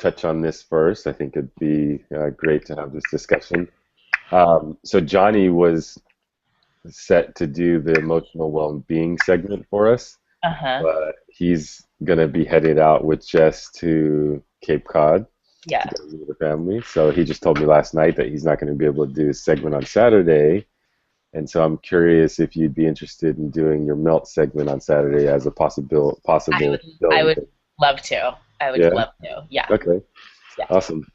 touch on this first. I think it'd be great to have this discussion. So Johnny was set to do the emotional well-being segment for us, Uh-huh. but he's gonna be headed out with Jess to Cape Cod to Yeah. go meet the family. So he just told me last night that he's not going to be able to do his segment on Saturday. And so I'm curious if you'd be interested in doing your melt segment on Saturday as a possible I would I possibility. would love to. I would Yeah. love to. Yeah. Okay. Yeah. Awesome.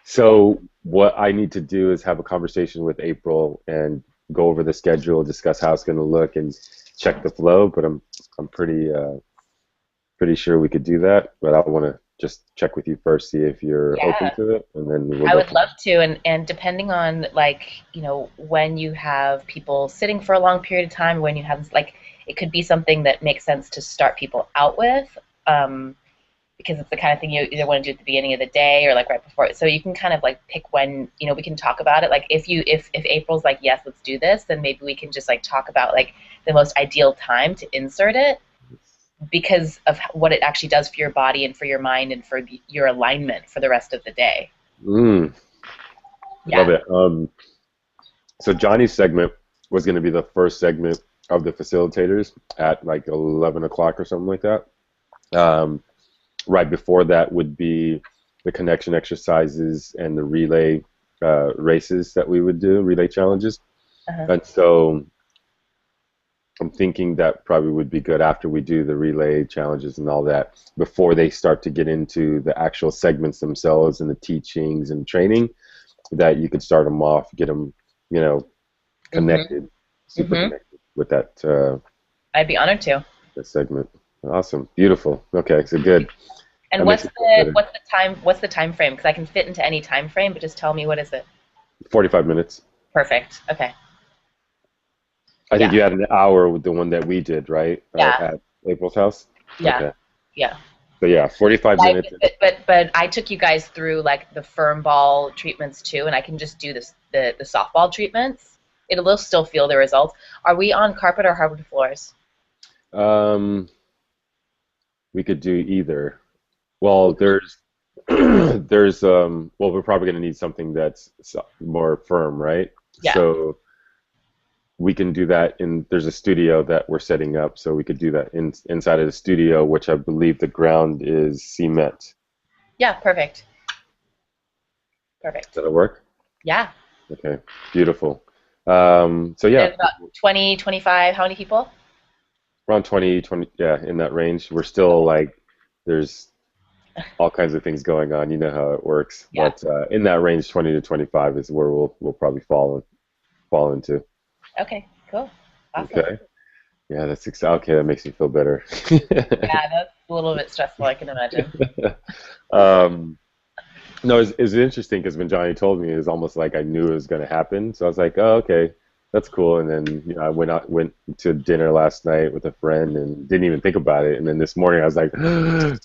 So what I need to do is have a conversation with April and go over the schedule, discuss how it's going to look, and check the flow. But I'm pretty sure we could do that. But I want to just check with you first, see if you're open Yeah. to it, and then we'll I go would from love to, and depending on like, when you have people sitting for a long period of time, when you have like it could be something that makes sense to start people out with. Um, because it's the kind of thing you either want to do at the beginning of the day or like right before. So you can kind of like pick when, we can talk about it. Like if April's like, yes, let's do this, then maybe we can just like talk about like the most ideal time to insert it because of what it actually does for your body and for your mind and for your alignment for the rest of the day. there. Love Yeah. it. So Johnny's segment was going to be the first segment of the facilitators at like 11 o'clock or something like that. Um, right before that would be the connection exercises and the relay races that we would do, relay challenges. Uh-huh. And so I'm thinking that probably would be good after we do the relay challenges and all that, before they start to get into the actual segments themselves and the teachings and training, that you could start them off, get them, you know, Mhm. connected, super Mhm. connected with that I'd be honored to. that segment. Awesome, beautiful. Okay, so good. And That makes what's it feel the better. what's the time what's the time frame? Because I can fit into any time frame, but just tell me what is it? 45 minutes. Perfect. Okay. I think Yeah. you had an hour with the one that we did, right? Yeah. At April's house. Yeah. Okay. Yeah. So yeah, 45 I, minutes. but I took you guys through like the firm ball treatments too, and I can just do the softball treatments. It'll still feel the results. Are we on carpet or hardwood floors? Um, we could do either. Well, there's well, we're probably going to need something that's more firm, right? Yeah. So we can do that in, there's a studio that we're setting up, so we could do that inside of the studio, which I believe the ground is cement. Yeah. Perfect. Perfect. That'll work. Yeah. Okay, beautiful. So yeah, There's about 20, 25. How many people? around 20, yeah, in that range. We're still like, there's all kinds of things going on. You know how it works, Yeah. but in that range, 20 to 25 is where we'll probably fall into. Okay. Cool. Awesome. Okay. Yeah, okay. That makes me feel better. Yeah, that's a little bit stressful, I can imagine. um, no, it's interesting because when Johnny told me, it was almost like I knew it was going to happen. So I was like, oh, okay, that's cool. And then I went to dinner last night with a friend and didn't even think about it. And then this morning I was like,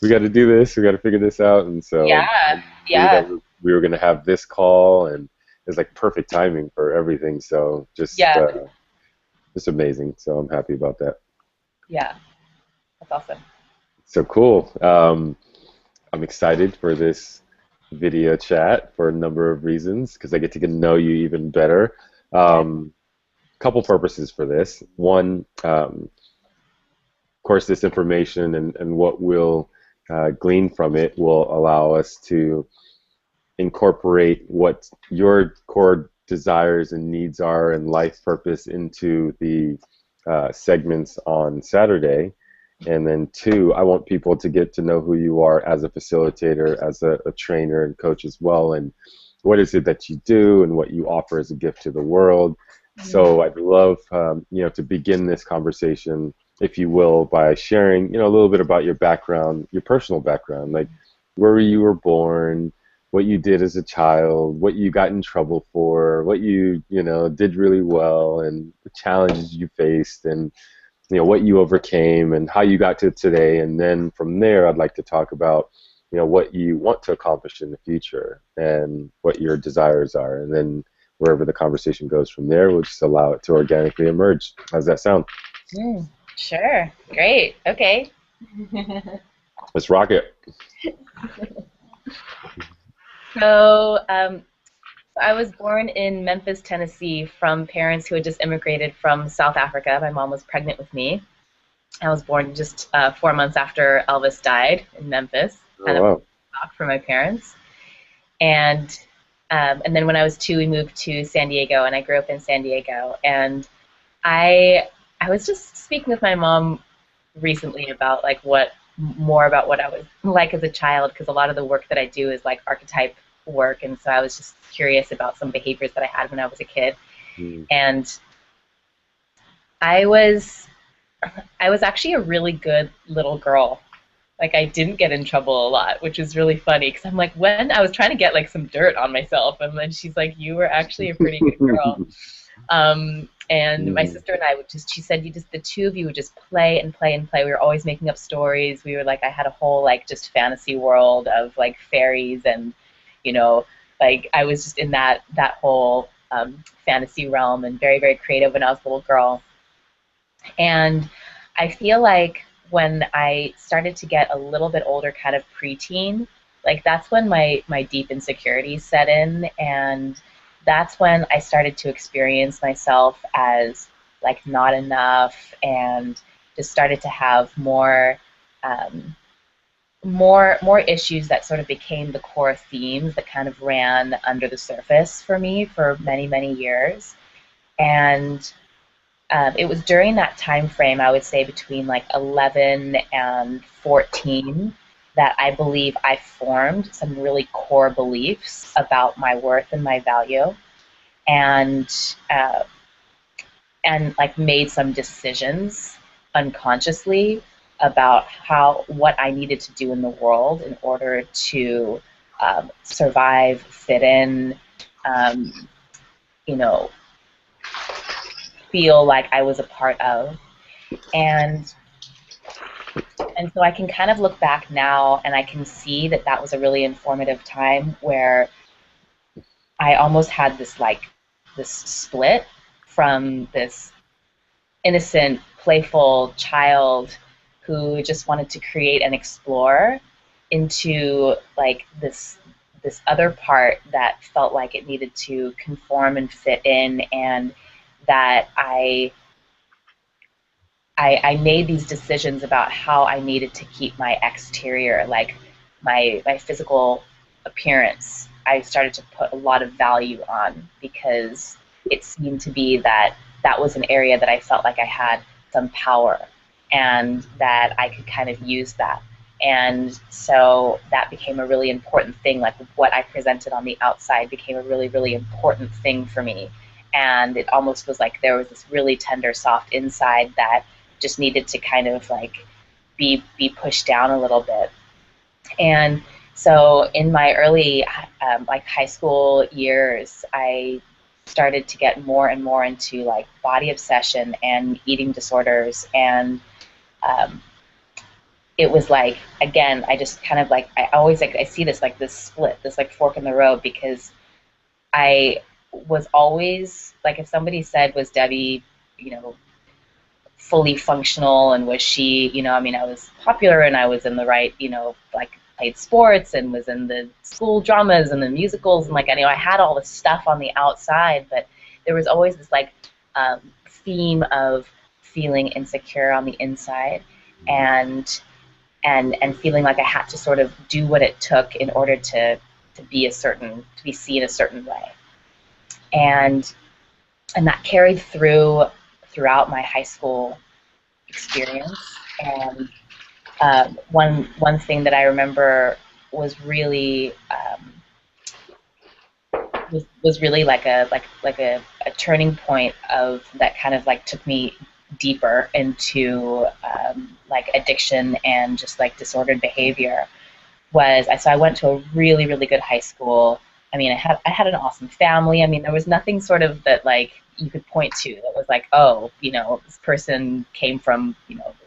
we got to do this. We got to figure this out. And so I Yeah. knew that Yeah. we were going to have this call, and it's like perfect timing for everything. So Yeah. just amazing. So I'm happy about that. Yeah. That's awesome. So cool. I'm excited for this video chat for a number of reasons because I get to know you even better. Yeah. Couple purposes for this. One, of course, this information and what we'll glean from it will allow us to incorporate what your core desires and needs are and life purpose into the segments on Saturday. And then two, I want people to get to know who you are as a facilitator, as a trainer and coach as well, and what is it that you do and what you offer as a gift to the world. Mhm. So I'd love, to begin this conversation, if you will, by sharing, a little bit about your background, your personal background, like where you were born, what you did as a child, what you got in trouble for, what you did really well, and the challenges you faced, and what you overcame and how you got to today. And then from there, I'd like to talk about what you want to accomplish in the future and what your desires are. And then wherever the conversation goes from there, we'll just allow it to organically emerge. How's that sound? Mm, sure. Great. Okay. Let's rock it. So I was born in Memphis, Tennessee, from parents who had just immigrated from South Africa. My mom was pregnant with me. I was born just 4 months after Elvis died in Memphis. Oh Kind of wow. a shock for my parents. And and then when I was 2, we moved to San Diego, and I grew up in San Diego. And I I was just speaking with my mom recently about like what more about what I was like as a child, because a lot of the work that I do is like archetype work, and so I was just curious about some behaviors that I had when I was a kid. Mm. And I was I was actually a really good little girl. Like I didn't get in trouble a lot, which is really funny because I'm like, when I was trying to get like some dirt on myself, and then she's like, you were actually a pretty good girl. And my Mm. sister and I would just, she said, you just, the two of you would just play and play and play. We were always making up stories. We were like, I had a whole like just fantasy world of like fairies and, you know, like I was just in that whole fantasy realm and very, very creative when I was a little girl. And I feel like when I started to get a little bit older, kind of preteen, like that's when my deep insecurities set in, and that's when I started to experience myself as like not enough, and just started to have um, more issues that sort of became the core themes that kind of ran under the surface for me for many, many years. And it was during that time frame, I would say between like 11 and 14, that I believe I formed some really core beliefs about my worth and my value, and uh, and like made some decisions unconsciously about how what I needed to do in the world in order to survive, fit in, um, you know, feel like I was a part of. And And so I can kind of look back now and I can see that that was a really informative time where I almost had this like this split from this innocent, playful child who just wanted to create and explore into like this other part that felt like it needed to conform and fit in, and that I made these decisions about how I needed to keep my exterior, like my physical appearance. I started to put a lot of value on because it seemed to be that that was an area that I felt like I had some power and that I could kind of use that. And so that became a really important thing. Like what I presented on the outside became a really, really important thing for me. And it almost was like there was this really tender, soft inside that just needed to kind of like be pushed down a little bit. And so in my early like high school years, I started to get more and more into like body obsession and eating disorders. And um, it was like, again, I just kind of like, I always like, I see this like this split, this like fork in the road, because I was always like, if somebody said, was Debbie, you know, fully functional, and was she, I mean, I was popular and I was in the right, like played sports and was in the school dramas and the musicals, and like I had all this stuff on the outside, but there was always this like theme of feeling insecure on the inside, and and feeling like I had to sort of do what it took in order to be seen a certain way. And and that carried throughout my high school experience. And one thing that I remember was really was really like a turning point of that kind of like took me deeper into like addiction and just like disordered behavior. So I went to a really, really good high school. I mean, I had an awesome family. I mean, there was nothing sort of that like you could point to that was like, oh, this person came from,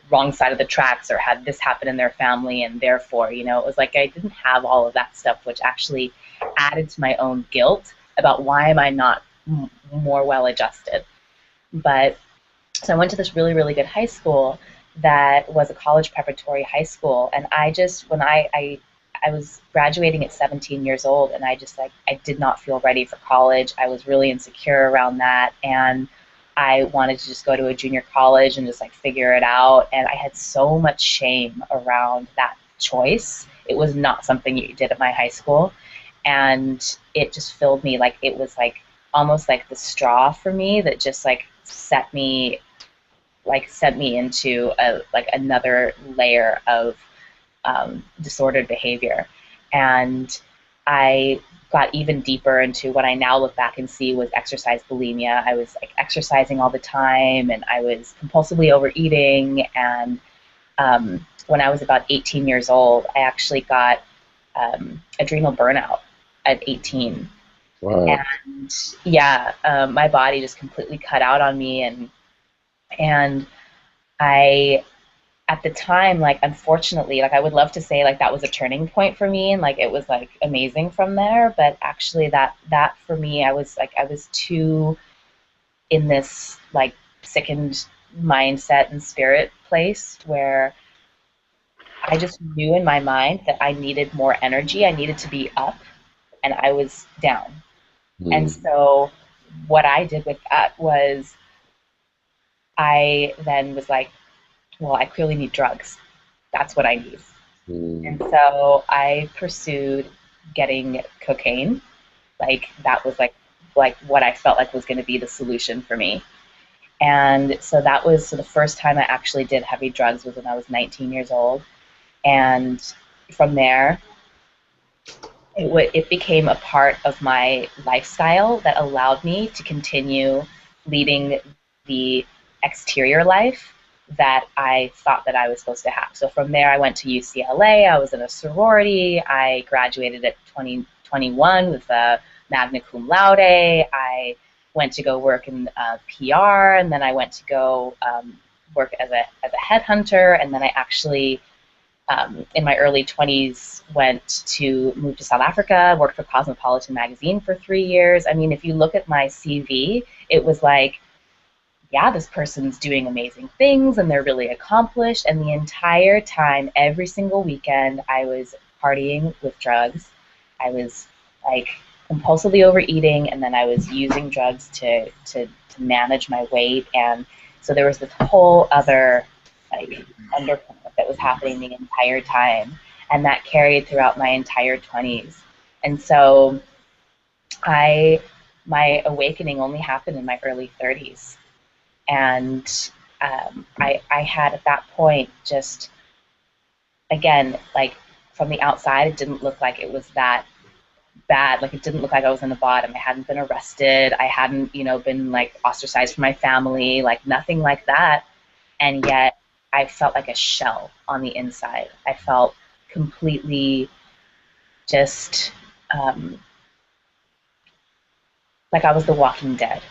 wrong side of the tracks or had this happen in their family, and therefore, it was like I didn't have all of that stuff, which actually added to my own guilt about why am I not more well adjusted. But so I went to this really, really good high school that was a college preparatory high school, and I just when I I was graduating at 17 years old, and I just like I did not feel ready for college. I was really insecure around that, and I wanted to just go to a junior college and just like figure it out. And I had so much shame around that choice. It was not something you did at my high school, and it just filled me like it was like almost like the straw for me that just like sent me into a like another layer of disordered behavior. And I got even deeper into what I now look back and see was exercise bulimia. I was like exercising all the time, and I was compulsively overeating. And when I was about 18 years old, I actually got adrenal burnout at 18. Wow. And yeah, my body just completely cut out on me, and I at the time, like unfortunately, like I would love to say like that was a turning point for me and like it was like amazing from there, but actually that for me, I was too in this like sickened mindset and spirit place where I just knew in my mind that I needed more energy. I needed to be up, and I was down. And Mm, so what I did with that was I then was like, well, I clearly need drugs. That's what I need. And mm, so I pursued getting cocaine. Like that was like what I felt like was going to be the solution for me. And so that was so the first time I actually did heavy drugs was when I was 19 years old. And from there, it became a part of my lifestyle that allowed me to continue leading the exterior life that I thought that I was supposed to have. So from there, I went to UCLA. I was in a sorority. I graduated at 2021 with a magna cum laude. I went to go work in PR, and then I went to go work as a headhunter, and then I actually in my early 20s went to move to South Africa, worked for Cosmopolitan magazine for 3 years. I mean, if you look at my CV, it was like, yeah, this person's doing amazing things and they're really accomplished. And the entire time, every single weekend, I was partying with drugs. I was like compulsively overeating, and then I was using drugs to manage my weight. And so there was this whole other like undercurrent that was happening the entire time. And that carried throughout my entire 20s. And so I, my awakening only happened in my early 30s. And I had at that point just, again, like from the outside, it didn't look like it was that bad. Like it didn't look like I was in the bottom. I hadn't been arrested. I hadn't, been like ostracized from my family, like nothing like that. And yet I felt like a shell on the inside. I felt completely just like I was the walking dead.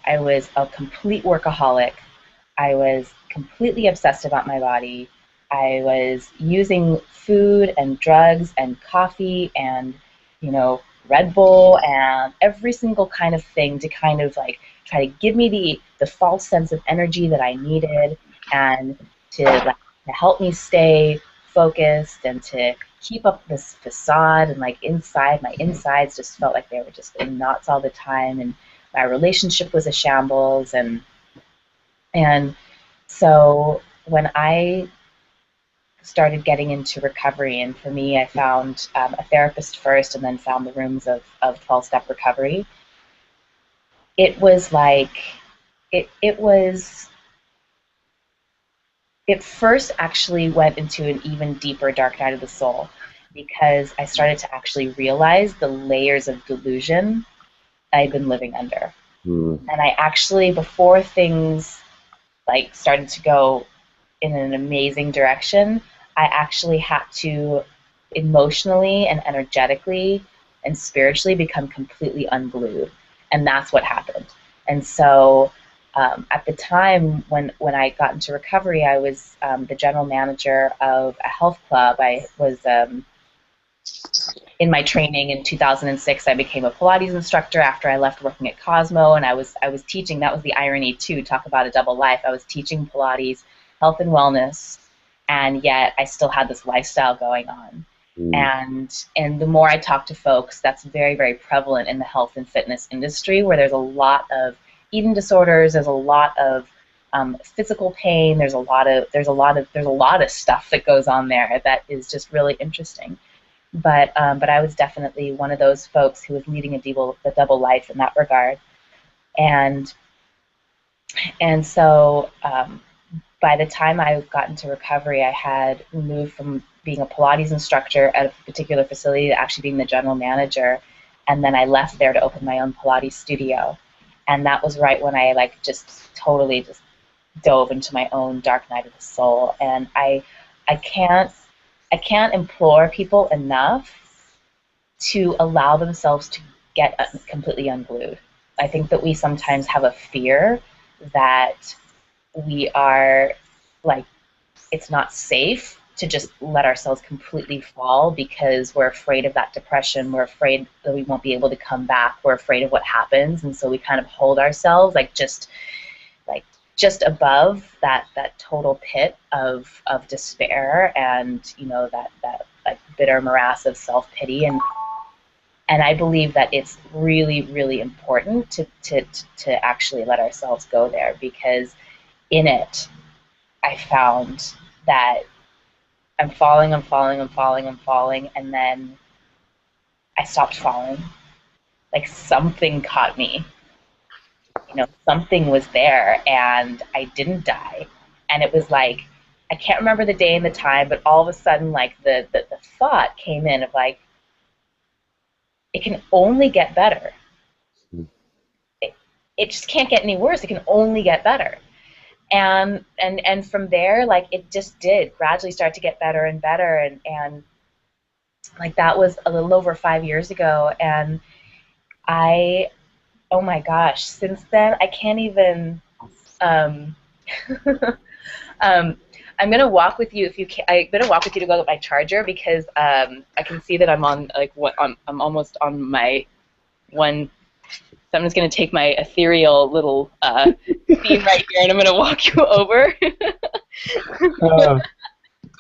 I was a complete workaholic. I was completely obsessed about my body. I was using food and drugs and coffee and, Red Bull and every single kind of thing to kind of like try to give me the false sense of energy that I needed, and to help me stay focused and to keep up this facade. And like inside, my insides just felt like they were just in knots all the time, and my relationship was a shambles. And so when I started getting into recovery, and for me, I found a therapist first, and then found the rooms of 12-step recovery. It was like it was it first actually went into an even deeper dark night of the soul, because I started to actually realize the layers of delusion I'd been living under. mm, And I actually, before things like started to go in an amazing direction, I actually had to emotionally and energetically and spiritually become completely unglued. And that's what happened. And so at the time when I got into recovery, I was the general manager of a health club. I was in my training in 2006. I became a Pilates instructor after I left working at Cosmo, and I was teaching. That was the irony too. Talk about a double life. I was teaching Pilates, health and wellness, and yet I still had this lifestyle going on. Mm. And the more I talk to folks, that's very, very prevalent in the health and fitness industry, where there's a lot of eating disorders, there's a lot of physical pain, there's a lot of stuff that goes on there that is just really interesting. But I was definitely one of those folks who was leading a double life in that regard, and so by the time I got into recovery, I had moved from being a Pilates instructor at a particular facility to actually being the general manager, and then I left there to open my own Pilates studio, and that was right when I like just totally just dove into my own dark night of the soul, and I can't I can't implore people enough to allow themselves to get completely unglued. I think that we sometimes have a fear that we are like it's not safe to just let ourselves completely fall because we're afraid of that depression, we're afraid that we won't be able to come back, we're afraid of what happens, and so we kind of hold ourselves like just above that total pit of despair, and that like bitter morass of self-pity. And I believe that it's really, really important to actually let ourselves go there, because in it I found that I'm falling, I'm falling, I'm falling, I'm falling, and then I stopped falling. Like something caught me. Something was there, and I didn't die. And it was like, I can't remember the day and the time, but all of a sudden, like the thought came in of like, it can only get better. It, it just can't get any worse. It can only get better. And from there, like it just did gradually start to get better and better, and like that was a little over 5 years ago, and I oh my gosh, since then I can't even um, um, I'm gonna walk with you if you can. I'm gonna walk with you to go get my charger, because I can see that I'm on like I'm almost on my one. So I'm just gonna take my ethereal little theme right here, and I'm gonna walk you over. Uh,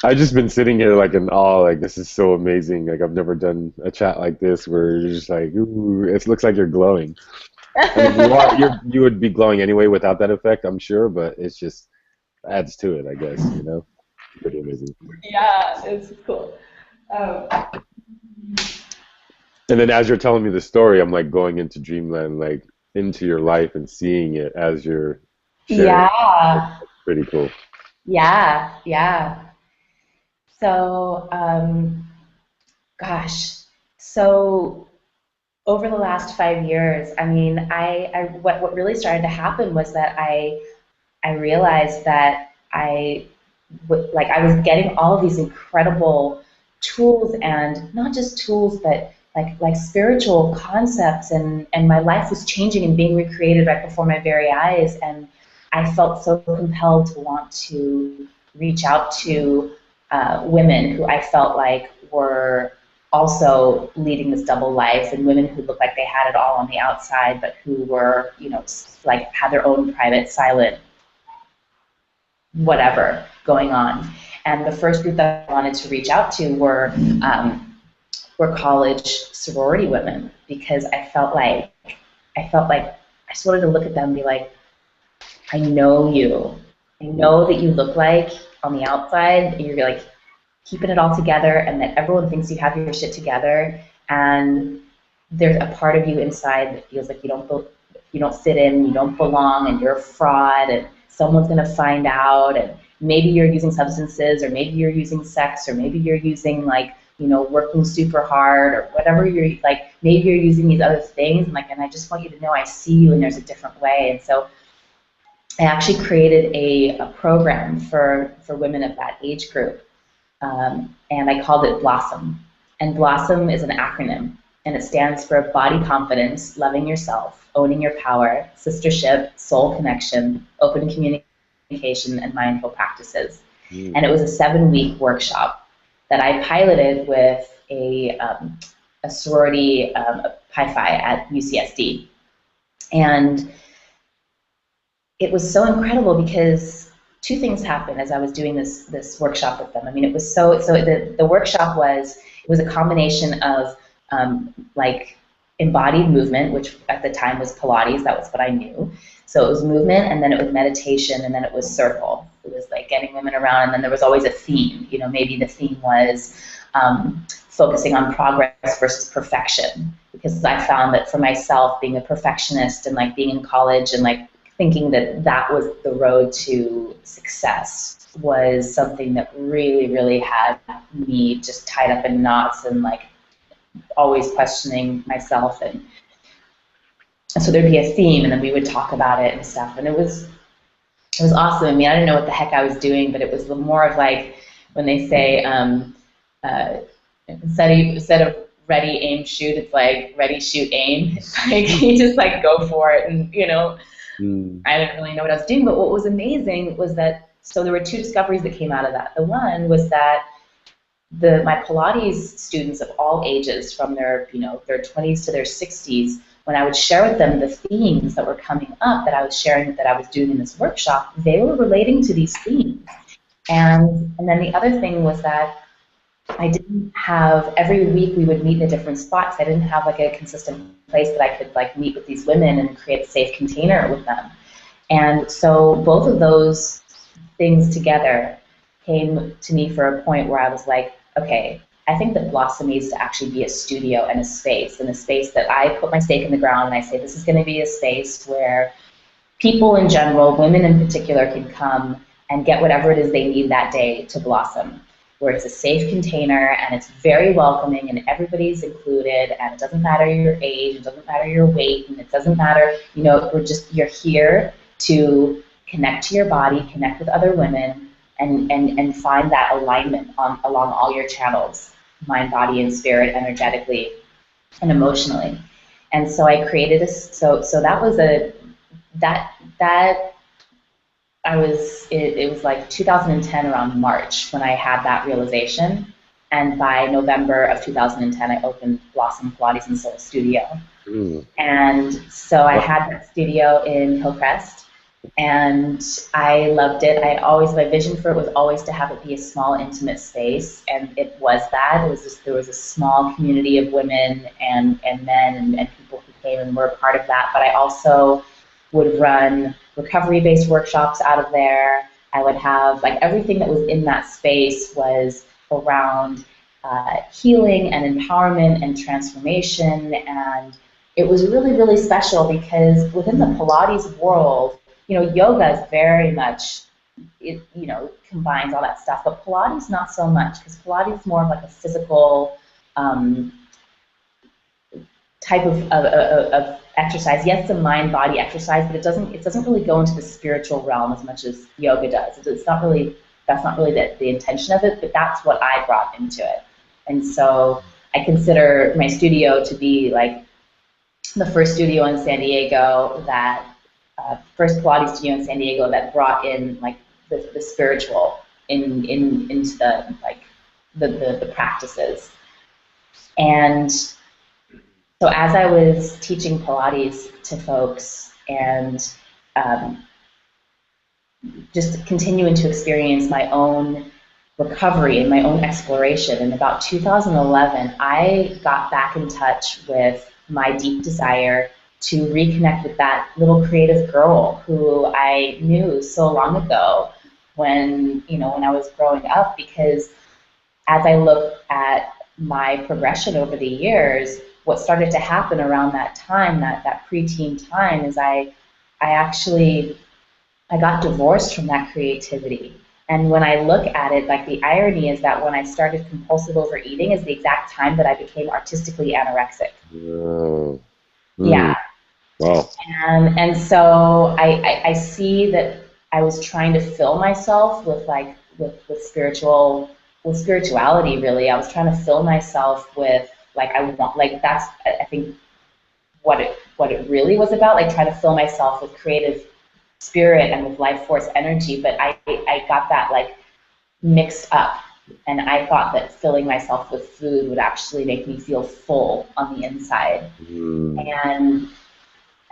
I've just been sitting here like in awe, like this is so amazing. Like I've never done a chat like this where you're just like, ooh, it looks like you're glowing. I mean, you would be glowing anyway without that effect, I'm sure, but it's just adds to it, I guess, you know? Pretty amazing. Yeah, it's cool. Um, And then as you're telling me the story, I'm like going into dreamland, like into your life and seeing it as you're sharing. It's yeah, pretty cool. yeah, yeah. So, gosh, so over the last 5 years, I mean, what really started to happen was that I realized that like I was getting all of these incredible tools, and not just tools, but like spiritual concepts, and my life was changing and being recreated right before my very eyes, and I felt so compelled to want to reach out to women who I felt like were also leading this double life, and women who looked like they had it all on the outside, but who were, like had their own private, silent whatever going on. And the first group that I wanted to reach out to were college sorority women, because I felt like I just wanted to look at them and be like, I know you. I know that you look like on the outside you're like keeping it all together, and that everyone thinks you have your shit together, and there's a part of you inside that feels like you don't fit in, you don't belong, and you're a fraud, and someone's going to find out, and maybe you're using substances, or maybe you're using sex, or maybe you're using like working super hard, or whatever you're like, maybe you're using these other things, and I just want you to know I see you, and there's a different way. And so I actually created a program for women of that age group, and I called it Blossom. And Blossom is an acronym, and it stands for body confidence, loving yourself, owning your power, sistership, soul connection, open communication, and mindful practices. Mm. And it was a 7-week workshop that I piloted with a sorority, Pi Phi at UCSD. And it was so incredible because two things happened as I was doing this workshop with them. I mean, it was so the workshop was It was a combination of like embodied movement, which at the time was Pilates. That was what I knew. So it was movement, and then it was meditation, and then it was circle. It was like getting women around, and then there was always a theme. You know, maybe the theme was focusing on progress versus perfection, because I found that for myself, being a perfectionist and like being in college and like thinking that that was the road to success was something that really, really had me just tied up in knots and like always questioning myself. And so there'd be a theme, and then we would talk about it and stuff, and it was awesome. I mean, I didn't know what the heck I was doing, but it was more of like when they say instead of ready, aim, shoot, it's like ready, shoot, aim. It's like you just like go for it, and you know, I didn't really know what I was doing. But what was amazing was that so there were two discoveries that came out of that. The one was that my Pilates students of all ages, from their their 20s to their 60s, when I would share with them the themes that were coming up that I was sharing that I was doing in this workshop, they were relating to these themes. And then the other thing was that I didn't have, every week we would meet in a different spot, because I didn't have like a consistent place that I could like meet with these women and create a safe container with them. And so both of those things together came to me for a point where I was like, okay, I think that Blossom needs to actually be a studio and a space that I put my stake in the ground and I say this is going to be a space where people in general, women in particular, can come and get whatever it is they need that day to blossom, where it's a safe container and it's very welcoming and everybody's included, and it doesn't matter your age, it doesn't matter your weight, and it doesn't matter, you're here to connect to your body, connect with other women, and find that alignment along all your channels, mind, body, and spirit, energetically and emotionally. And so I created so that was it was like 2010 around March when I had that realization, and by November of 2010 I opened Blossom Pilates and Soul Studio. And so I had that studio in Hillcrest, and I loved it. My vision for it was always to have it be a small, intimate space, and it was that. It was just, there was a small community of women and men and people who came and were a part of that. But I also would run recovery-based workshops out of there. I would have, like, everything that was in that space was around healing and empowerment and transformation, and it was really, really special because within the Pilates world, yoga is very much, it combines all that stuff, but Pilates not so much, because Pilates is more of like a physical type of exercise. Yes, it's a mind-body exercise, but it doesn't really go into the spiritual realm as much as yoga does. That's not really the intention of it, but that's what I brought into it. And so I consider my studio to be like the first studio in San Diego first Pilates studio in San Diego that brought in like the spiritual into the like the practices. And so as I was teaching Pilates to folks and just continuing to experience my own recovery and my own exploration, in about 2011, I got back in touch with my deep desire to reconnect with that little creative girl who I knew so long ago when I was growing up, because as I look at my progression over the years, what started to happen around that time, that preteen time, is I got divorced from that creativity. And when I look at it, like, the irony is that when I started compulsive overeating is the exact time that I became artistically anorexic. Yeah. Wow. And so I see that I was trying to fill myself with spirituality, really. I was trying to fill myself with, like, that's, I think, what it really was about, like, trying to fill myself with creative spirit and with life force energy. But I got that, like, mixed up, and I thought that filling myself with food would actually make me feel full on the inside.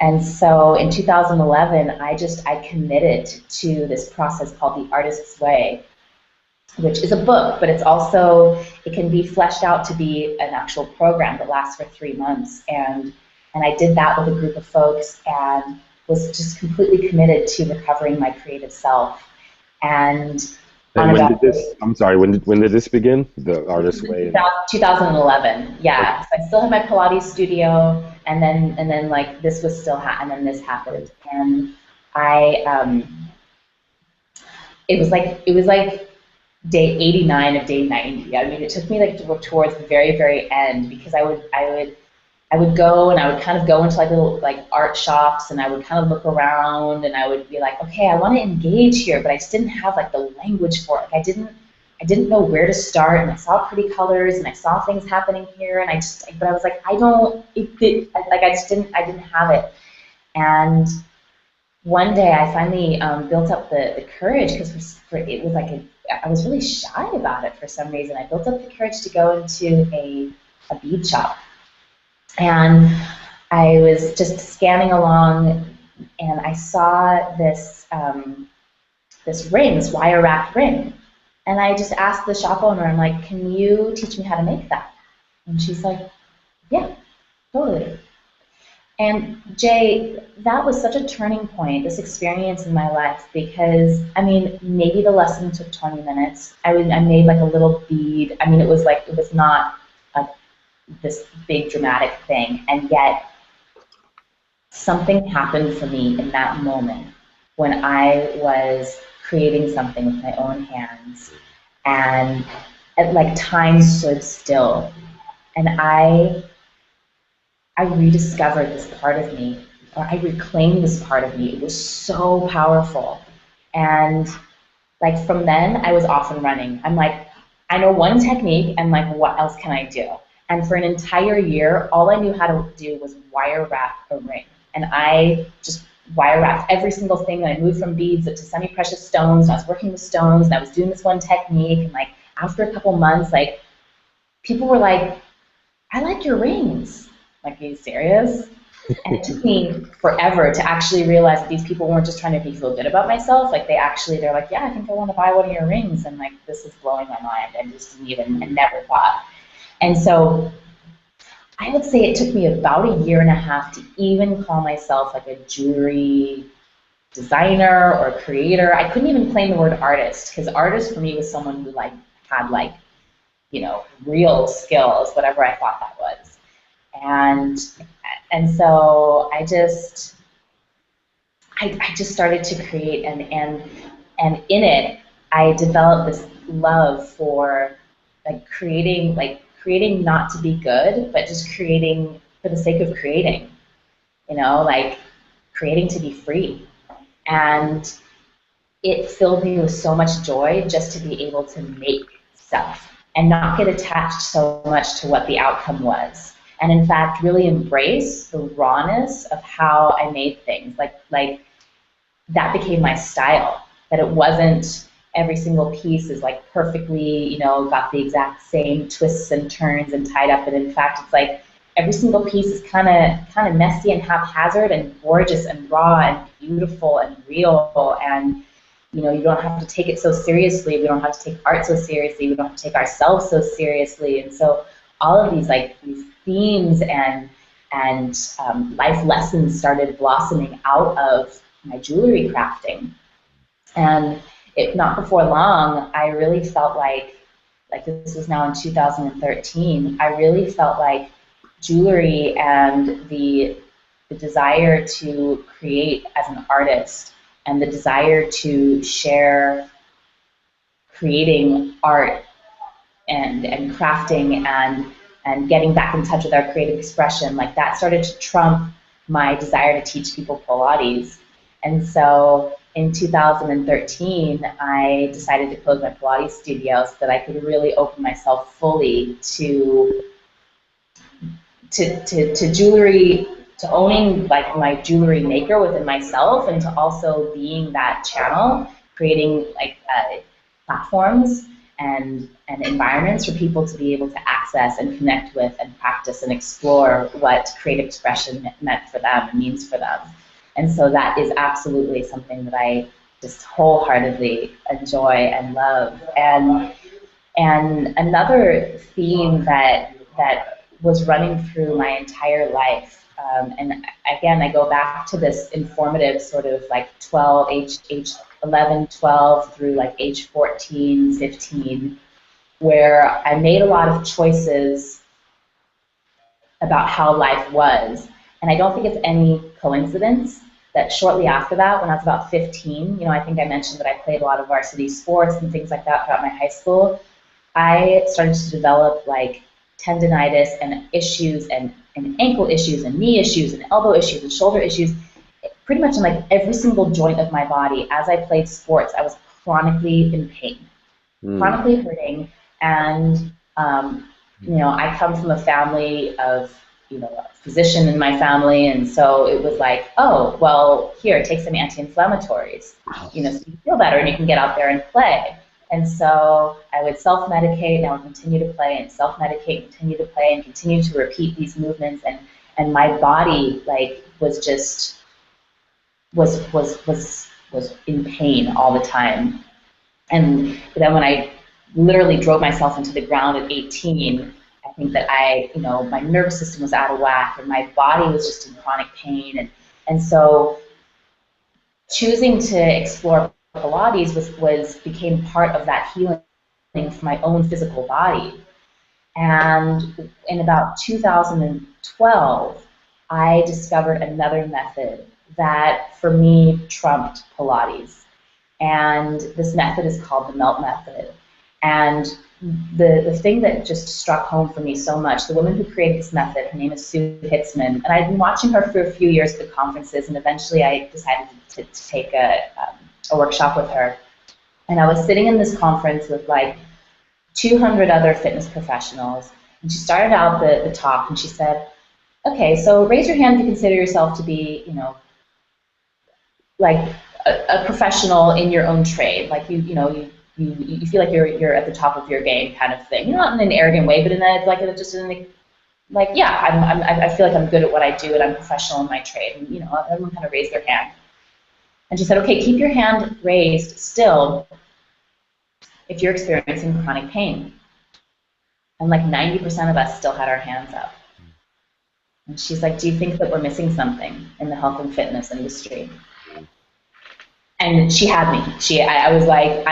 And so in 2011, I committed to this process called the Artist's Way. which is a book, but it's also, it can be fleshed out to be an actual program that lasts for 3 months. And I did that with a group of folks and was just completely committed to recovering my creative self. And on And when about did this? I'm sorry. When did this begin? The Artist Way. 2011, Okay. yeah. So I still had my Pilates studio, and then like this was still and then this happened, and I it was like day 89 of day 90. I mean, it took me like towards the very, very end, because I would go, and I would kind of go into like little like art shops, and I would kind of look around, and I would be like, okay, I want to engage here, but I just didn't have like the language for it. Like I didn't know where to start, and I saw pretty colors, and I saw things happening here, and but I was like, I didn't have it. And one day I finally built up the courage, because it was like I was really shy about it for some reason. I built up the courage to go into a bead shop, and I was just scanning along, and I saw this ring, this wire wrapped ring, and I just asked the shop owner, I'm like, can you teach me how to make that? And she's like, yeah, totally. And Jay, that was such a turning point, this experience in my life, because I mean, maybe the lesson took 20 minutes. I made like a little bead. I mean, it was not a, this big dramatic thing, and yet something happened for me in that moment when I was creating something with my own hands, and like time stood still, and I rediscovered this part of me, or I reclaimed this part of me. It was so powerful. And like from then, I was off and running. I'm like, I know one technique, and like, what else can I do? And for an entire year, all I knew how to do was wire wrap a ring. And I just wire wrapped every single thing. And I moved from beads to semi-precious stones. And I was working with stones, and I was doing this one technique. And like after a couple months, like people were like, I like your rings. Like, are you serious? And it took me forever to actually realize that these people weren't just trying to make me feel good about myself. Like they're like, yeah, I think I want to buy one of your rings. And like, this is blowing my mind. I just didn't even, I never thought. And so I would say it took me about a year and a half to even call myself like a jewelry designer or creator. I couldn't even claim the word artist, because artist for me was someone who like had like, real skills, whatever I thought that was. And so I just started to create, and in it I developed this love for creating not to be good, but just creating for the sake of creating, like creating to be free. And it filled me with so much joy just to be able to make stuff and not get attached so much to what the outcome was. And in fact, really embrace the rawness of how I made things. Like that became my style. That it wasn't every single piece is like perfectly, got the exact same twists and turns and tied up. And in fact, it's like every single piece is kind of messy and haphazard and gorgeous and raw and beautiful and real. And you don't have to take it so seriously. We don't have to take art so seriously. We don't have to take ourselves so seriously. And so all of these these themes and life lessons started blossoming out of my jewelry crafting. And if not before long, I really felt like this was now in 2013, I really felt like jewelry and the desire to create as an artist and the desire to share creating art and crafting and getting back in touch with our creative expression, like that started to trump my desire to teach people Pilates. And so in 2013, I decided to close my Pilates studio so that I could really open myself fully to jewelry, to owning like my jewelry maker within myself, and to also being that channel, creating platforms and environments for people to be able to access and connect with and practice and explore what creative expression meant for them and means for them. And so that is absolutely something that I just wholeheartedly enjoy and love. And another theme that was running through my entire life, and again, I go back to this informative sort of like age 11, 12 through like age 14, 15, where I made a lot of choices about how life was. And I don't think it's any coincidence that shortly after that, when I was about 15, I think I mentioned that I played a lot of varsity sports and things like that throughout my high school. I started to develop like tendinitis and issues and ankle issues and knee issues and elbow issues and shoulder issues, pretty much in like every single joint of my body. As I played sports, I was chronically in pain, chronically hurting, and I come from a family of a physician in my family, and so it was like, oh, well, here, take some anti-inflammatories, so you feel better and you can get out there and play. And so I would self-medicate, and I would continue to play, and self-medicate, continue to play, and continue to repeat these movements, and my body like was just was in pain all the time. And then when I literally drove myself into the ground at 18, I think that my nervous system was out of whack, and my body was just in chronic pain, and so choosing to explore Pilates became part of that healing for my own physical body. And in about 2012, I discovered another method that, for me, trumped Pilates. And this method is called the Melt Method. And the thing that just struck home for me so much, the woman who created this method, her name is Sue Hitzman, and I'd been watching her for a few years at the conferences, and eventually I decided to take a workshop with her. And I was sitting in this conference with like 200 other fitness professionals, and she started out the talk, and she said, okay, so raise your hand if you consider yourself to be, like a professional in your own trade, like you feel like you're at the top of your game, kind of thing. Not in an arrogant way, but in a I feel like I'm good at what I do, and I'm professional in my trade. And everyone kind of raised their hand. And she said, okay, keep your hand raised still if you're experiencing chronic pain. And like 90% of us still had our hands up. And she's like, do you think that we're missing something in the health and fitness industry? And she had me. I was like,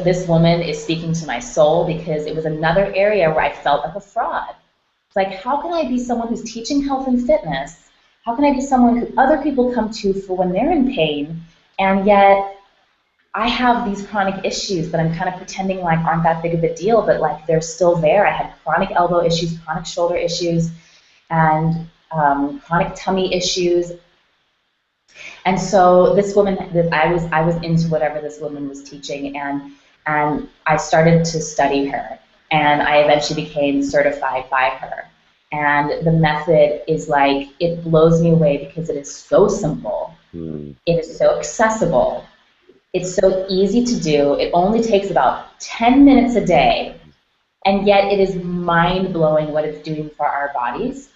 this woman is speaking to my soul, because it was another area where I felt like a fraud. It's like, how can I be someone who's teaching health and fitness? How can I be someone who other people come to for when they're in pain, and yet I have these chronic issues that I'm kind of pretending like aren't that big of a deal, but like they're still there. I had chronic elbow issues, chronic shoulder issues, and chronic tummy issues. And so this woman, I was into whatever this woman was teaching, and I started to study her, and I eventually became certified by her. And the method is like, it blows me away because it is so simple. It is so accessible. It's so easy to do. It only takes about 10 minutes a day, and yet it is mind-blowing what it's doing for our bodies.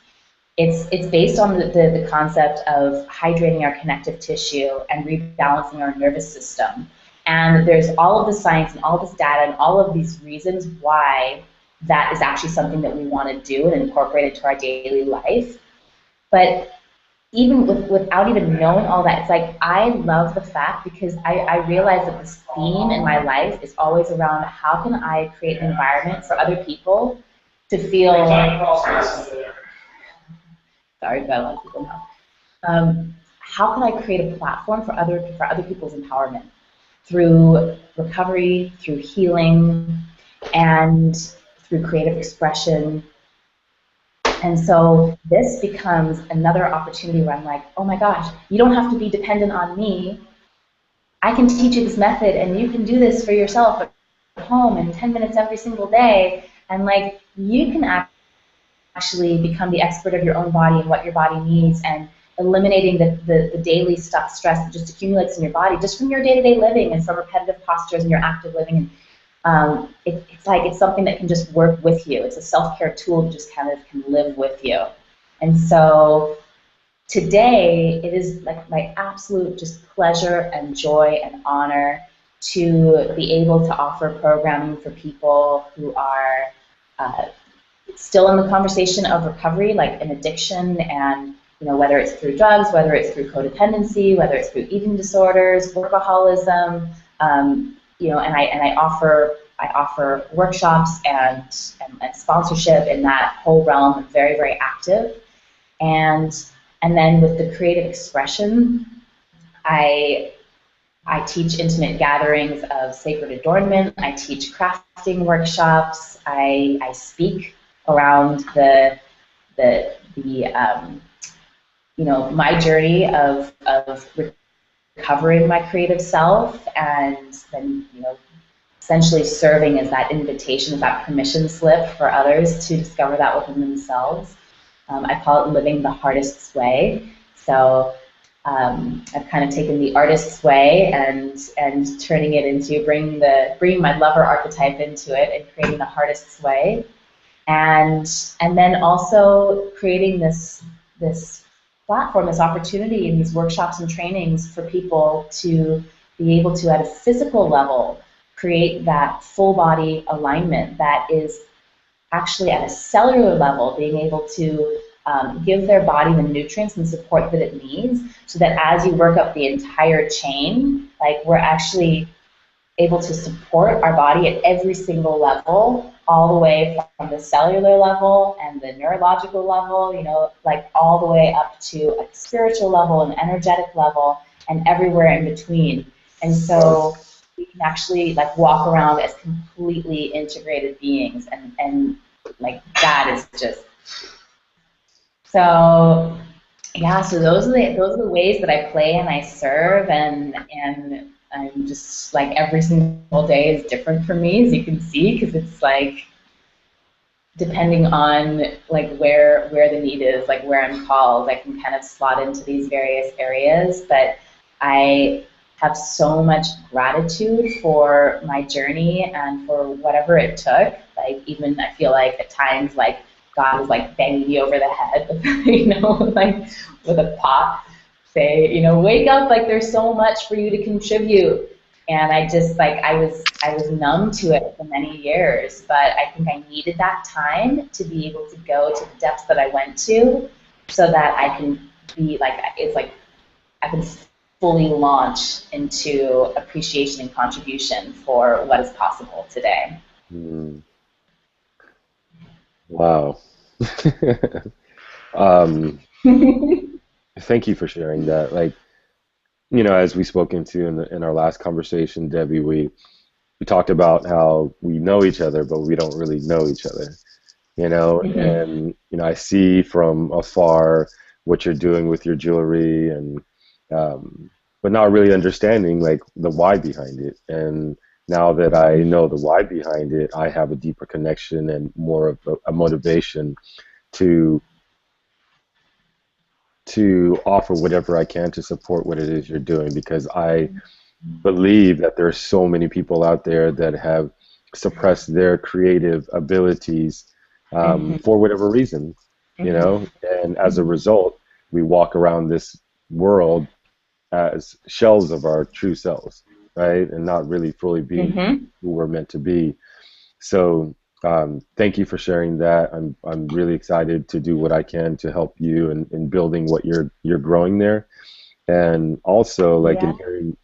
It's based on the concept of hydrating our connective tissue and rebalancing our nervous system. And there's all of the science and all of this data and all of these reasons why that is actually something that we want to do and incorporate into our daily life. But even without even knowing all that, it's like, I love the fact, because I realize that this theme in my life is always around how can I create an environment for other people to feel... Sorry, but a lot of people know. How can I create a platform for other people's empowerment through recovery, through healing, and through creative expression? And so this becomes another opportunity where I'm like, oh my gosh, you don't have to be dependent on me. I can teach you this method, and you can do this for yourself at home in 10 minutes every single day, and like you can actually become the expert of your own body and what your body needs, and eliminating the daily stress that just accumulates in your body just from your day-to-day living and from repetitive postures and your active living. And it's something that can just work with you. It's a self-care tool that just kind of can live with you. And so today, it is like my absolute just pleasure and joy and honor to be able to offer programming for people who are uh, still in the conversation of recovery, like an addiction, and whether it's through drugs, whether it's through codependency, whether it's through eating disorders, workaholism, and I offer workshops and sponsorship in that whole realm. I'm very, very active. And then with the creative expression, I teach intimate gatherings of sacred adornment. I teach crafting workshops. I speak around my journey of recovering my creative self, and then essentially serving as that invitation, as that permission slip for others to discover that within themselves. I call it living the artist's way. So I've kind of taken the artist's way and turning it into bringing my lover archetype into it and creating the artist's way, and then also creating this platform, this opportunity in these workshops and trainings for people to be able to, at a physical level, create that full body alignment that is actually at a cellular level, being able to give their body the nutrients and support that it needs, so that as you work up the entire chain, like we're actually able to support our body at every single level, all the way from the cellular level and the neurological level, like all the way up to a spiritual level, an energetic level, and everywhere in between. And so we can actually like walk around as completely integrated beings, and like that is just so. Yeah, so those are the ways that I play and I serve, and I'm just like every single day is different for me, as you can see, because it's like depending on like where the need is, like where I'm called, I can kind of slot into these various areas. But I have so much gratitude for my journey and for whatever it took. Like even I feel like at times like God was like banging me over the head, like with a pot, say, wake up, like there's so much for you to contribute. And I just like I was numb to it for many years, but I think I needed that time to be able to go to the depths that I went to, so that I can be like, it's like I can fully launch into appreciation and contribution for what is possible today. Mm. Wow. um, Thank you for sharing that. Like, as we spoke into in our last conversation, Debbie, we talked about how we know each other, but we don't really know each other. Mm-hmm. And I see from afar what you're doing with your jewelry, and but not really understanding like the why behind it. And now that I know the why behind it, I have a deeper connection and more of a motivation to offer whatever I can to support what it is you're doing, because I believe that there are so many people out there that have suppressed their creative abilities for whatever reason, and as a result, we walk around this world as shells of our true selves, right? And not really fully being who we're meant to be. So thank you for sharing that. I'm really excited to do what I can to help you in building what you're growing there. And also, like,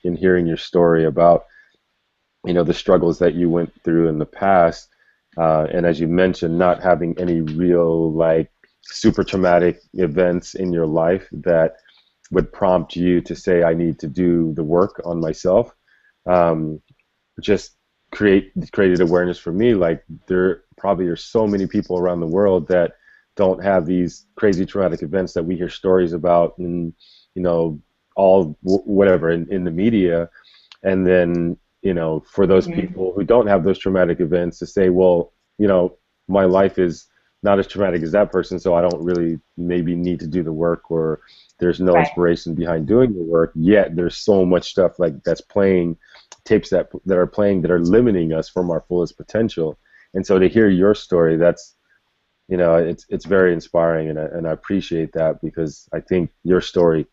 in hearing your story about the struggles that you went through in the past, and as you mentioned, not having any real like super traumatic events in your life that would prompt you to say, I need to do the work on myself. Just created awareness for me, like there probably are so many people around the world that don't have these crazy traumatic events that we hear stories about, and all whatever in the media. And then for those people who don't have those traumatic events, to say, well, my life is not as traumatic as that person, so I don't really maybe need to do the work, or there's no inspiration behind doing the work. Yet there's so much stuff like that's playing, tapes that are playing, that are limiting us from our fullest potential. And so to hear your story, that's it's very inspiring, and I appreciate that, because I think your story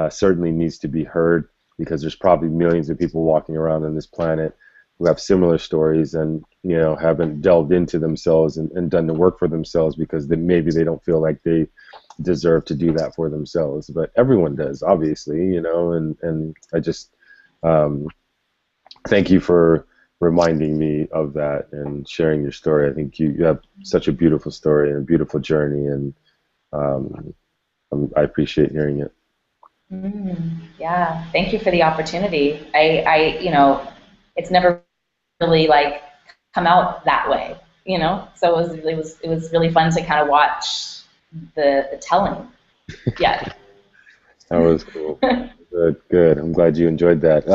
certainly needs to be heard, because there's probably millions of people walking around on this planet who have similar stories, and haven't delved into themselves and done the work for themselves, because maybe they don't feel like they deserve to do that for themselves. But everyone does, obviously, and I just um, thank you for reminding me of that and sharing your story. I think you have such a beautiful story and a beautiful journey, and um, I appreciate hearing it. Yeah, thank you for the opportunity. It's never really like come out that way, So it was really fun to kind of watch the telling. Yeah. That was cool. Good, good. I'm glad you enjoyed that.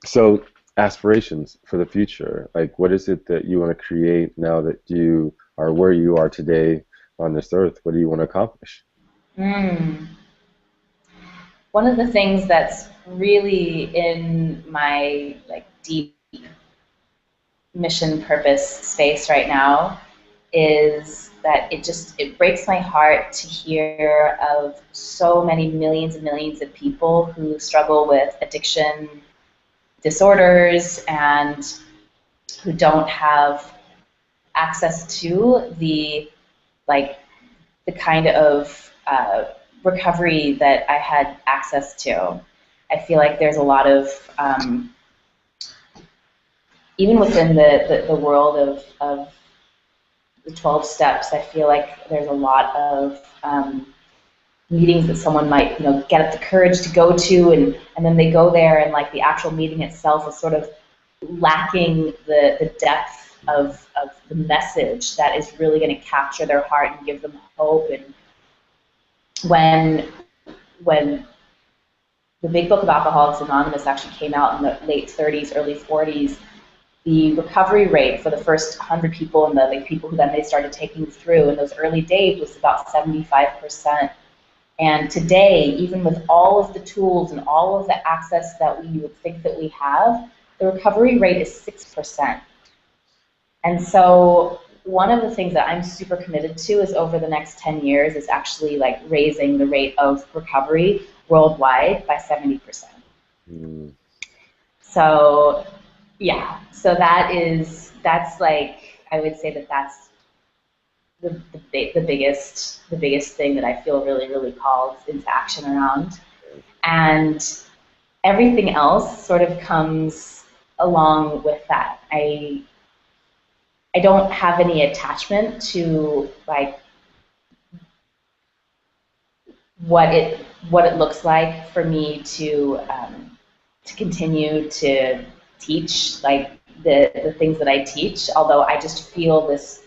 So, aspirations for the future. Like, what is it that you want to create now that you are where you are today on this earth? What do you want to accomplish? Mm. One of the things that's really in my like deep mission purpose space right now is that it breaks my heart to hear of so many millions and millions of people who struggle with addiction disorders and who don't have access to like the kind of recovery that I had access to. I feel like there's a lot of even within the world of the 12 steps, I feel like there's a lot of meetings that someone might, get up the courage to go to, and then they go there, and like the actual meeting itself is sort of lacking the depth of the message that is really going to capture their heart and give them hope. And when the Big Book of Alcoholics Anonymous actually came out in the late 30s, early 40s, the recovery rate for the first 100 people and the people who then they started taking through in those early days was about 75%. And today, even with all of the tools and all of the access that we would think that we have, the recovery rate is 6%. And so one of the things that I'm super committed to is over the next 10 years is actually like raising the rate of recovery worldwide by 70%. Mm. So yeah, so that's like, I would say that that's the biggest thing that I feel really, really called into action around. And everything else sort of comes along with that. I don't have any attachment to like what it looks like for me to continue to teach like the things that I teach. Although I just feel this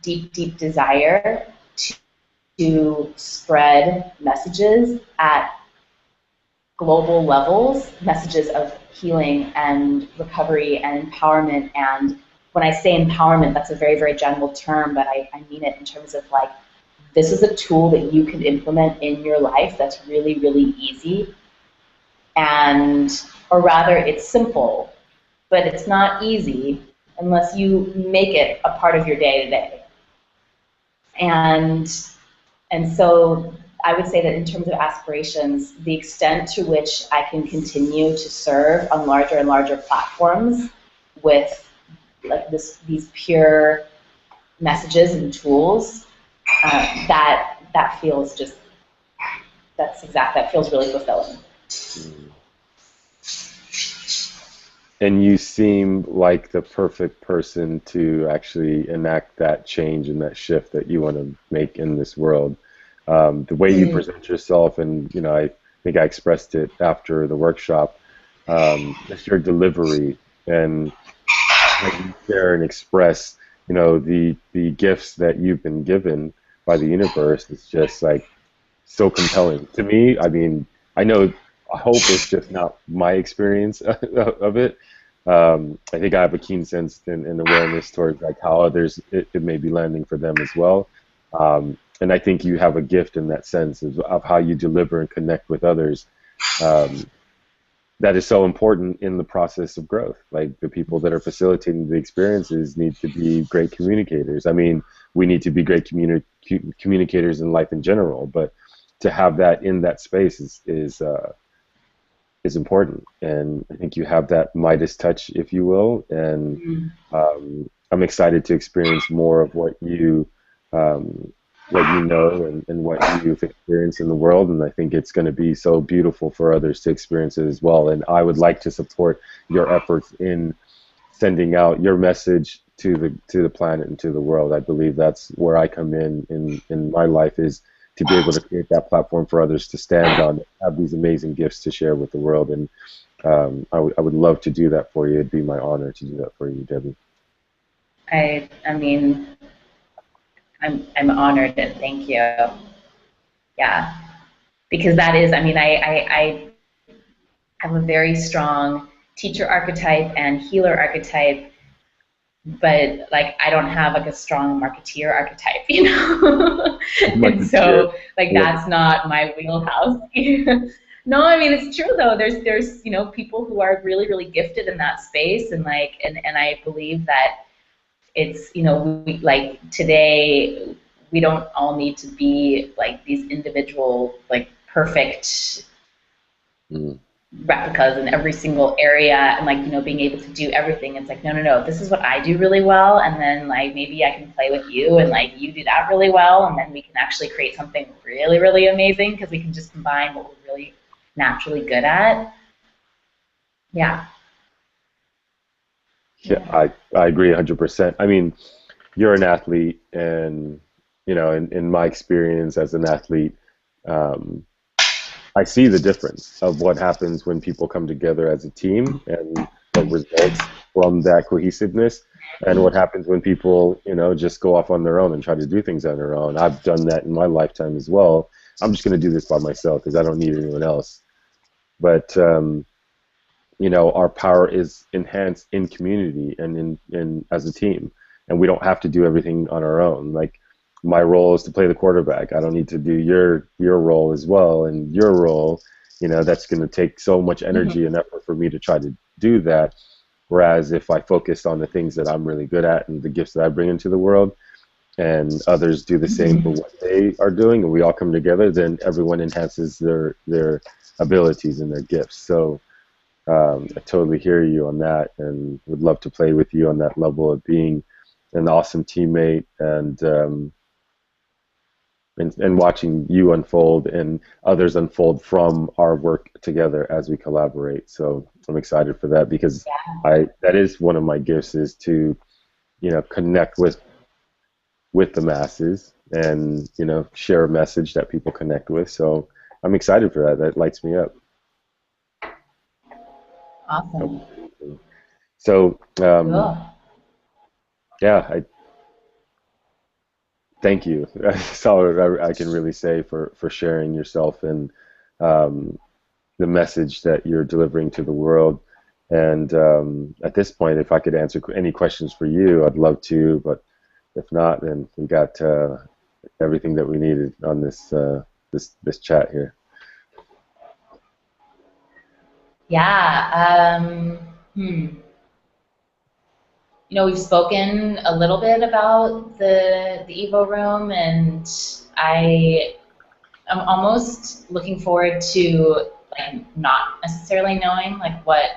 deep desire to spread messages at global levels, messages of healing and recovery and empowerment. And when I say empowerment, that's a very, very general term, but I mean it in terms of like, this is a tool that you can implement in your life that's really, really easy. And, or rather, it's simple, but it's not easy unless you make it a part of your day-to-day. And so I would say that in terms of aspirations, the extent to which I can continue to serve on larger and larger platforms with like these pure messages and tools, that feels just that feels really fulfilling. And you seem like the perfect person to actually enact that change and that shift that you want to make in this world. The way you present yourself, and I think I expressed it after the workshop, just your delivery and how you share and express, the gifts that you've been given by the universe is just like so compelling to me. I mean, I know hope is just not my experience of it. I think I have a keen sense and awareness towards like how others it may be landing for them as well. And I think you have a gift in that sense of how you deliver and connect with others. that is so important in the process of growth. Like the people that are facilitating the experiences need to be great communicators. I mean, we need to be great communicators in life in general, but to have that in that space is important. And I think you have that Midas touch, if you will. And I'm excited to experience more of um, what you know and what you've experienced in the world. And I think it's going to be so beautiful for others to experience it as well. And I would like to support your efforts in sending out your message to the planet and to the world. I believe that's where I come in my life, is to be able to create that platform for others to stand on, have these amazing gifts to share with the world. And I would love to do that for you. It'd be my honor to do that for you, Debbie. I mean, I'm honored and thank you. Yeah, because that is, I mean, I have a very strong teacher archetype and healer archetype, but like I don't have like a strong marketeer archetype, you know. And so like that's not my wheelhouse. No, I mean it's true though. There's you know people who are really gifted in that space, and like and I believe that it's you know we, like today we don't all need to be like these individual like perfect replicas in every single area, and like you know being able to do everything. It's like no, this is what I do really well, and then like maybe I can play with you and like you do that really well, and then we can actually create something really amazing because we can just combine what we're really naturally good at. Yeah. Yeah, I agree 100%. I mean, you're an athlete, and you know, in my experience as an athlete, um, I see the difference of what happens when people come together as a team and what results from that cohesiveness, and what happens when people, you know, just go off on their own and try to do things on their own. I've done that in my lifetime as well. I'm just going to do this by myself because I don't need anyone else. But you know, our power is enhanced in community and in as a team, and we don't have to do everything on our own. Like my role is to play the quarterback. I don't need to do your role as well, and your role, you know, that's going to take so much energy and effort for me to try to do that. Whereas if I focused on the things that I'm really good at and the gifts that I bring into the world, and others do the same for what they are doing, and we all come together, then everyone enhances their abilities and their gifts. So I totally hear you on that, and would love to play with you on that level of being an awesome teammate, and watching you unfold and others unfold from our work together as we collaborate. So I'm excited for that, because that is one of my gifts, is to, you know, connect with the masses and, you know, share a message that people connect with. So I'm excited for that. That lights me up. Awesome. So Cool. yeah, thank you. That's all I can really say for sharing yourself and the message that you're delivering to the world. And at this point, if I could answer any questions for you, I'd love to. But if not, then we got everything that we needed on this chat here. Yeah. You know, we've spoken a little bit about the Evo room, and I'm almost looking forward to like not necessarily knowing what's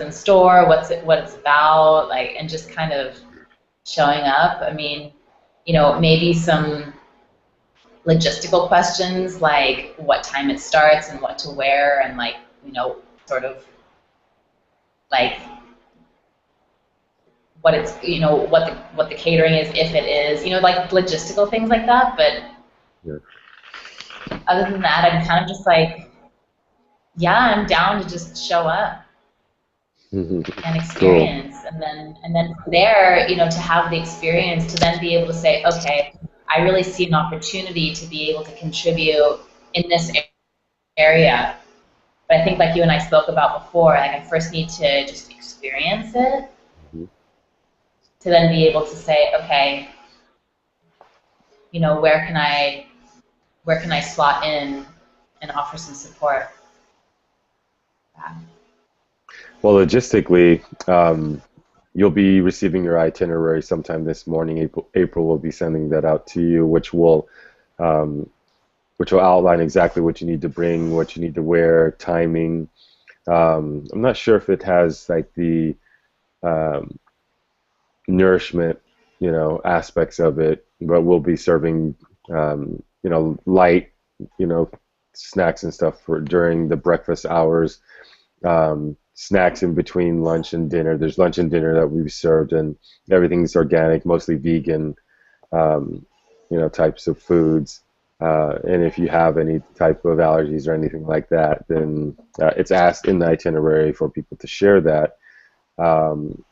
in store, what it's about, like, and just kind of showing up. I mean, you know, maybe some logistical questions like what time it starts and what to wear, and like, you know, sort of like what it's, you know, what the catering is, if it is, you know, like logistical things like that. But Yeah. other than that, I'm kind of just like, yeah, I'm down to just show up and Cool. experience, and then from there, you know, to have the experience, to then be able to say, okay, I really see an opportunity to be able to contribute in this area. But I think like you and I spoke about before, like I first need to just experience it Mhm. to then be able to say, okay, you know, where can I slot in and offer some support. Yeah. Well, logistically, you'll be receiving your itinerary sometime this morning. April will be sending that out to you, um, which will outline exactly what you need to bring, what you need to wear, timing. I'm not sure if it has like the um, nourishment, aspects of it, but we'll be serving, light, you know, snacks and stuff for during the breakfast hours. Snacks in between lunch and dinner. There's lunch and dinner that we've served, and everything's organic, mostly vegan, um, types of foods. And if you have any type of allergies or anything like that, then it's asked in the itinerary for people to share that. Um,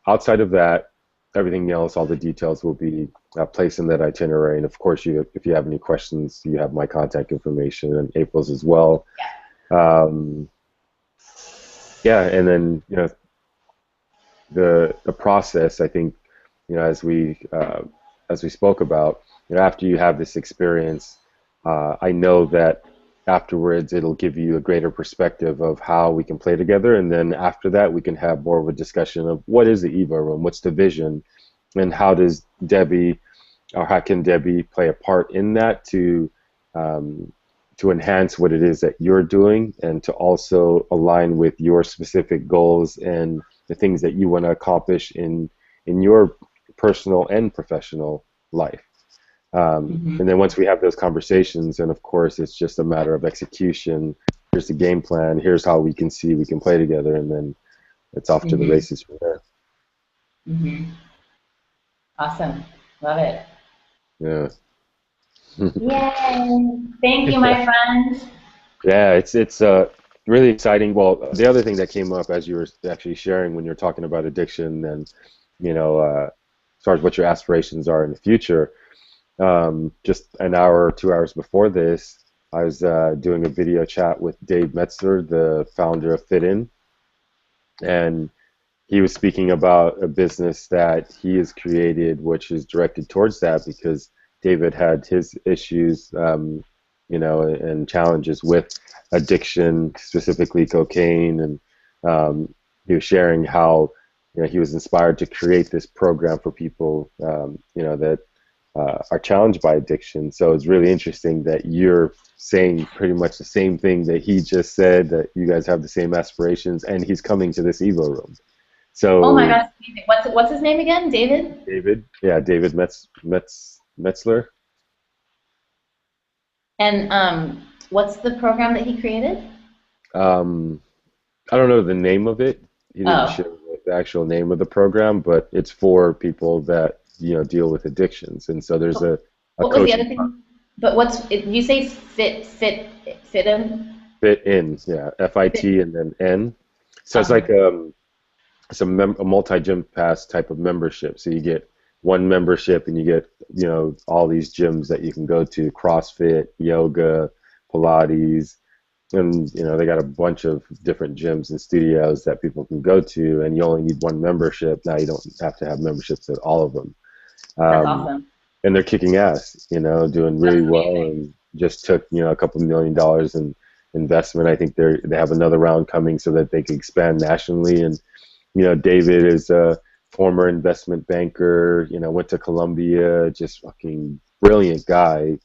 Outside of that, everything else, all the details will be placed in that itinerary. And of course, if you have any questions, you have my contact information and April's as well. Um, yeah, and then the process. I think as we spoke about, after you have this experience, I know that afterwards it'll give you a greater perspective of how we can play together, and then after that we can have more of a discussion of what is the EvoRoom, what's the vision, and how can Debbie play a part in that um, to enhance what it is that you're doing, and to also align with your specific goals and the things that you want to accomplish in your personal and professional life. And then once we have those conversations, and of course it's just a matter of execution. Here's the game plan. Here's how we can play together, and then it's off to the races from there. Awesome. Love it. Yeah. Yay. Thank you, my friend. Yeah, it's really exciting. Well, the other thing that came up as you were actually sharing when you're talking about addiction, and as far as what your aspirations are in the future, just an hour or 2 hours before this, I was doing a video chat with Dave Metzler, the founder of Fit In, and he was speaking about a business that he has created, which is directed towards that, because David had his issues, and challenges with addiction, specifically cocaine, and he was sharing how he was inspired to create this program for people, that are challenged by addiction. So it's really interesting that you're saying pretty much the same thing that he just said, that you guys have the same aspirations, and he's coming to this EvoRoom. So, oh my gosh, what's his name again? David? David Metzler. And what's the program that he created? I don't know the name of it. He didn't share the actual name of the program, but it's for people that deal with addictions. And so there's a what was the other thing? But you say fit in? Fit In, yeah, FIT and then N. So it's like it's a multi-gym pass type of membership. So you get one membership, and you get all these gyms that you can go to: CrossFit, yoga, Pilates, and they got a bunch of different gyms and studios that people can go to, and you only need one membership. Now you don't have to have memberships at all of them. That's awesome. And they're kicking ass, doing really well, and just took a couple $1 million in investment. I think they have another round coming so that they can expand nationally. And David is a former investment banker, went to Columbia, just fucking brilliant guy,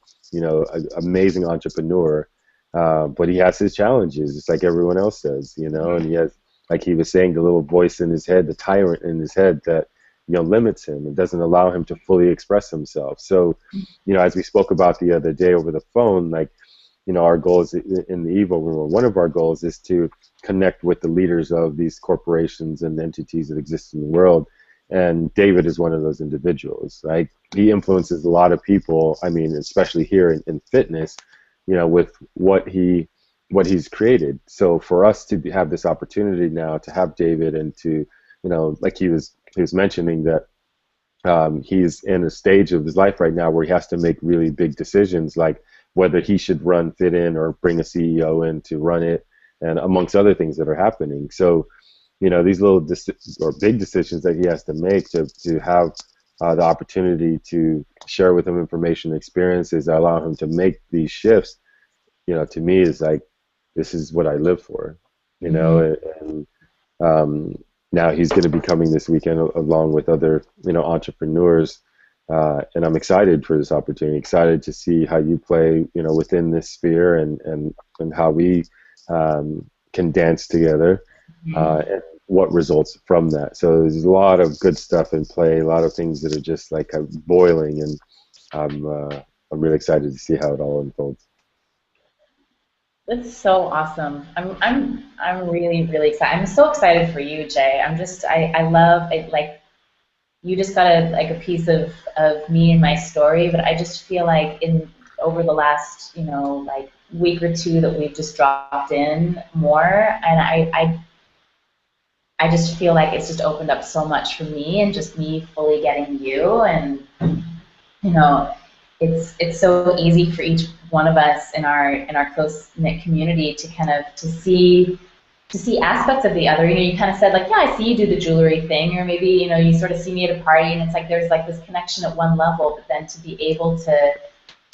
amazing entrepreneur. But he has his challenges, just like everyone else does, and he has, like he was saying, the little voice in his head, the tyrant in his head that, limits him and doesn't allow him to fully express himself. So, as we spoke about the other day over the phone, like, our goals in the EvoRoom, or one of our goals, is to connect with the leaders of these corporations and entities that exist in the world. And David is one of those individuals. Right? He influences a lot of people. I mean, especially here in fitness, with what he's created. So for us to have this opportunity now to have David, and to, like he was mentioning that he's in a stage of his life right now where he has to make really big decisions, like whether he should run Fit In or bring a CEO in to run it, and amongst other things that are happening. So, these little or big decisions that he has to make to have the opportunity to share with him information and experiences that allow him to make these shifts to me is like, this is what I live for, Mm-hmm. and um, now he's going to be coming this weekend along with other, entrepreneurs, and I'm excited for this opportunity. Excited to see how you play, within this sphere, and how we can dance together, and what results from that. So there's a lot of good stuff in play, a lot of things that are just like boiling, and I'm really excited to see how it all unfolds. That's so awesome. I'm really, really excited. I'm so excited for you, Jay. I love it, like you just got a piece of me and my story, but I just feel like in over the last, like week or two that we've just dropped in more, and I just feel like it's just opened up so much for me, and just me fully getting you. And you know it's so easy for each one of us in our close knit community to kind of to see aspects of the other. You kind of said like, yeah, I see you do the jewelry thing, or maybe you sort of see me at a party, and it's like there's like this connection at one level, but then to be able to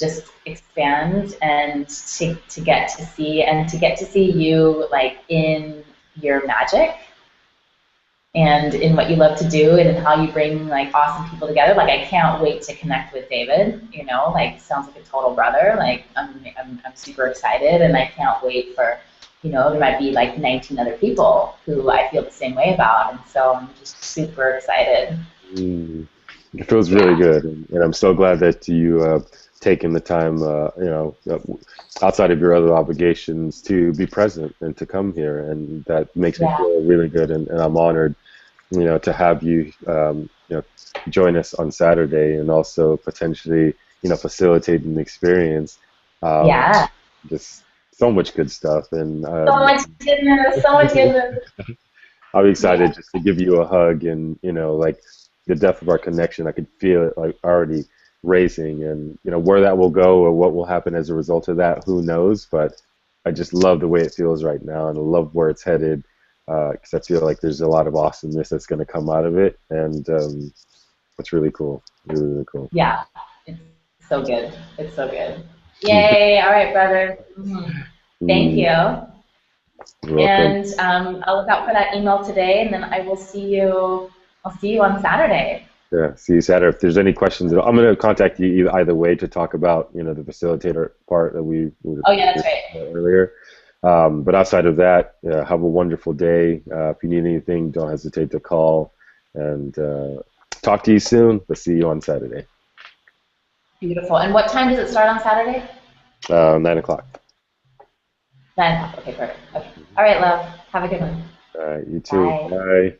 just expand and to get to see you like in your magic and in what you love to do and in how you bring like awesome people together. Like I can't wait to connect with David. Like sounds like a total brother. Like I'm super excited, and I can't wait for there might be like 19 other people who I feel the same way about, and so I'm just super excited. Mm. It feels really Yeah, good, and I'm so glad that you taken the time, outside of your other obligations, to be present and to come here, and that makes me yeah, feel really good, and I'm honored, to have you, join us on Saturday, and also potentially, facilitating the experience. Um, yeah. just so much good stuff, and So much goodness, so much goodness. I'm Yeah, excited just to give you a hug, and like the depth of our connection. I could feel it like already raising, and where that will go or what will happen as a result of that, who knows? But I just love the way it feels right now, and I love where it's headed, because I feel like there's a lot of awesomeness that's going to come out of it, and it's really cool, really, really cool. yeah. It's so good. It's so good. Yay! All right, brother. Thank Mm, you. you're welcome. And I'll look out for that email today, and then I will see you. I'll see you on Saturday. Yeah, see you Saturday. If there's any questions, I'm going to contact you either way to talk about, the facilitator part that we were Oh yeah, that's speaking right. about earlier. But outside of that, have a wonderful day. If you need anything, don't hesitate to call, and talk to you soon. But see you on Saturday, Beautiful. And what time does it start on Saturday? 9 o'clock. 9 o'clock. Okay, perfect. Okay. All right, love. Have a good one. You too. Bye. Bye.